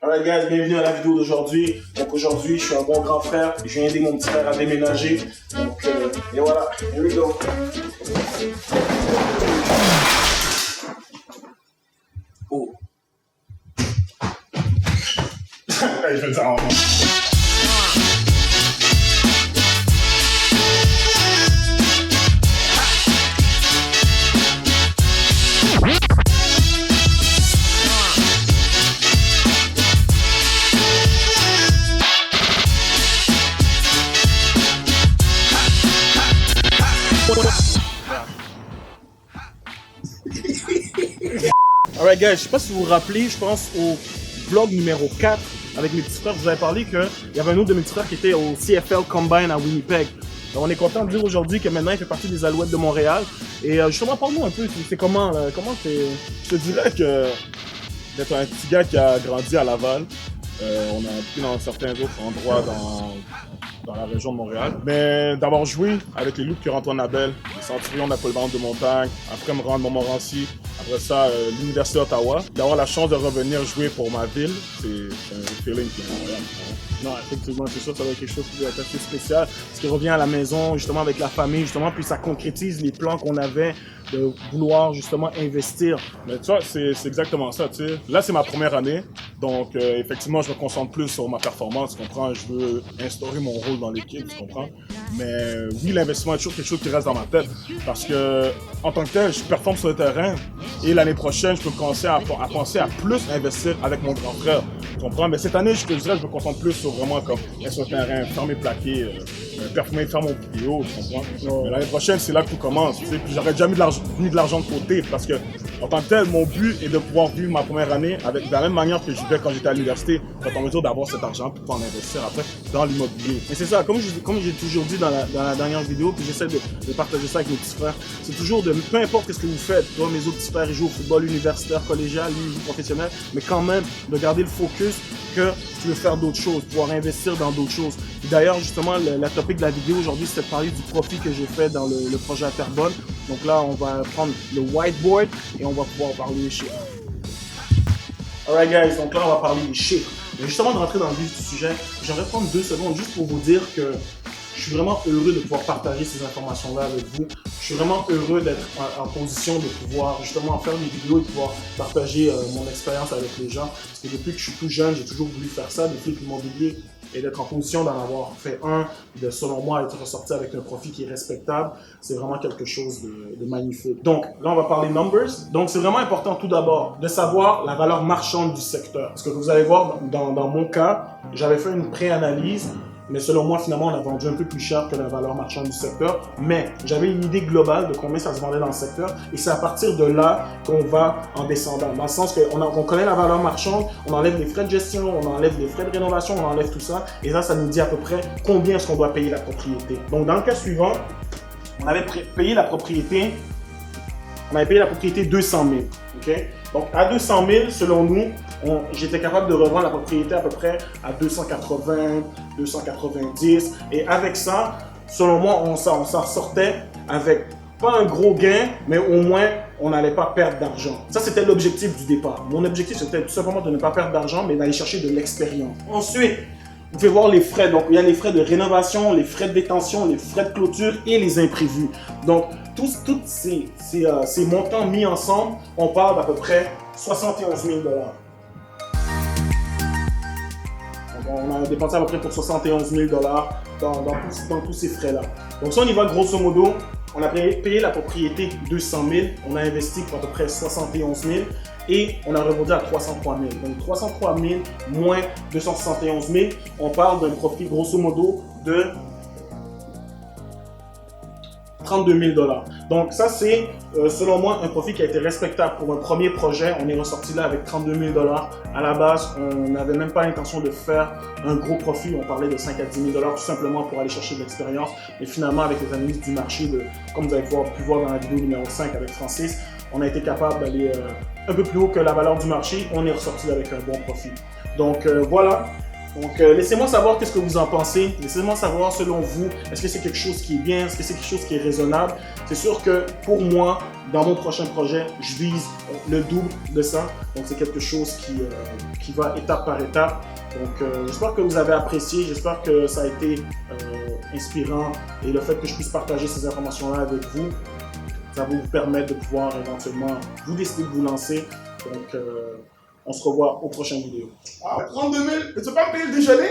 Alright guys, bienvenue à la vidéo d'aujourd'hui. Donc aujourd'hui, je suis un bon grand frère. Je viens aider mon petit frère à déménager. Donc, et voilà, here we go. Oh. Hey, je vais le dire en moment. Alright guys, je sais pas si vous vous rappelez, je pense au vlog numéro 4 avec mes petits frères, je vous avais parlé qu'il y avait un autre de mes petits frères qui était au CFL Combine à Winnipeg. Donc on est content de dire aujourd'hui que maintenant il fait partie des Alouettes de Montréal. Et justement, parle-nous un peu, c'est comment, comment c'est... Je te dirais que d'être un petit gars qui a grandi à Laval, on a habité dans certains autres endroits dans la région de Montréal. Mais d'avoir joué avec les Loups de Cure-Antoine Abel, les Centurions d'Apollon de Montagne, après me rendre à Montmorency, après ça, l'Université d'Ottawa, d'avoir la chance de revenir jouer pour ma ville, c'est un feeling qui est incroyable. Non, effectivement, c'est sûr que ça va être quelque chose qui va être assez spécial. Parce qu'il revient à la maison, justement, avec la famille, justement, puis ça concrétise les plans qu'on avait de vouloir, justement, investir. Mais tu vois, c'est exactement ça, tu sais. Là, c'est ma première année, donc effectivement, je me concentre plus sur ma performance, tu comprends? Je veux instaurer mon rôle dans l'équipe, tu comprends? Mais oui, l'investissement est toujours quelque chose qui reste dans ma tête, parce que, en tant que tel, je performe sur le terrain, et l'année prochaine, je peux commencer à penser à plus investir avec mon grand frère, tu comprends? Mais cette année, je me concentre plus sur vraiment comme être sur le terrain, faire mes plaqués, performer, faire mon vidéo, tu comprends? Mais l'année prochaine, c'est là que tout commence, tu sais. Puis j'aurais déjà mis de l'argent de côté, parce que, en tant que tel, mon but est de pouvoir vivre ma première année avec de la même manière que je vivais quand j'étais à l'université, quand on mesure d'avoir cet argent pour pouvoir investir après dans l'immobilier. Et c'est ça, comme j'ai toujours dit dans la dernière vidéo, puis j'essaie de partager ça avec mes petits frères, c'est toujours de, peu importe ce que vous faites, toi, mes autres petits frères, ils jouent au football universitaire, collégial, lui, il joue professionnel, mais quand même, de garder le focus que tu veux faire d'autres choses, pouvoir investir dans d'autres choses. D'ailleurs, justement, la topic de la vidéo aujourd'hui, c'est de parler du profit que j'ai fait dans le projet à Terrebonne. Donc là, on va prendre le whiteboard et on va pouvoir parler des chiffres. Alright guys, donc là, on va parler des chiffres. Mais justement, de rentrer dans le vif du sujet, j'aimerais prendre 2 secondes juste pour vous dire que je suis vraiment heureux de pouvoir partager ces informations-là avec vous. Je suis vraiment heureux d'être en position de pouvoir justement faire des vidéos et pouvoir partager mon expérience avec les gens. Parce que depuis que je suis tout jeune, j'ai toujours voulu faire ça, depuis l'immobilier, et d'être en position d'en avoir fait un, de selon moi être ressorti avec un profit qui est respectable, c'est vraiment quelque chose de magnifique. Donc là, on va parler numbers. Donc c'est vraiment important tout d'abord de savoir la valeur marchande du secteur. Parce que vous allez voir, dans mon cas, j'avais fait une pré-analyse. Mais selon moi, finalement, on a vendu un peu plus cher que la valeur marchande du secteur. Mais j'avais une idée globale de combien ça se vendait dans le secteur. Et c'est à partir de là qu'on va en descendant. Dans le sens qu'on connaît la valeur marchande, on enlève les frais de gestion, on enlève les frais de rénovation, on enlève tout ça. Et là, ça nous dit à peu près combien est-ce qu'on doit payer la propriété. Donc, dans le cas suivant, on avait payé la propriété 200 000. Okay? Donc, à 200 000, selon nous, j'étais capable de revendre la propriété à peu près à 280, 290. Et avec ça, selon moi, on s'en sortait avec pas un gros gain, mais au moins, on n'allait pas perdre d'argent. Ça, c'était l'objectif du départ. Mon objectif, c'était tout simplement de ne pas perdre d'argent, mais d'aller chercher de l'expérience. Ensuite, vous pouvez voir les frais. Donc, il y a les frais de rénovation, les frais de détention, les frais de clôture et les imprévus. Donc, tous ces montants mis ensemble, on parle d'à peu près 71 000 $. On a dépensé à peu près pour 71 000 $ dans tous ces frais-là. Donc, si on y va grosso modo, on a payé la propriété 200 000, on a investi pour à peu près 71 000 et on a revendu à 303 000. Donc, 303 000 moins 271 000, on parle d'un profit grosso modo de 32 000 $. Donc ça, c'est selon moi un profit qui a été respectable pour un premier projet. On est ressorti là avec 32 000 $. À la base, on n'avait même pas l'intention de faire un gros profit. On parlait de 5 à 10 000 $ tout simplement pour aller chercher de l'expérience. Mais finalement, avec les analyses du marché, comme vous avez pu voir dans la vidéo numéro 5 avec Francis, on a été capable d'aller un peu plus haut que la valeur du marché. On est ressorti avec un bon profit. Donc voilà. Donc, laissez-moi savoir qu'est-ce que vous en pensez. Laissez-moi savoir, selon vous, est-ce que c'est quelque chose qui est bien? Est-ce que c'est quelque chose qui est raisonnable? C'est sûr que pour moi, dans mon prochain projet, je vise le double de ça. Donc, c'est quelque chose qui va étape par étape. Donc, j'espère que vous avez apprécié. J'espère que ça a été inspirant. Et le fait que je puisse partager ces informations-là avec vous, ça va vous permettre de pouvoir éventuellement vous décider de vous lancer. Donc, on se revoit aux prochaines vidéos. Ah, 32 000, mais tu veux pas me payer le déjeuner?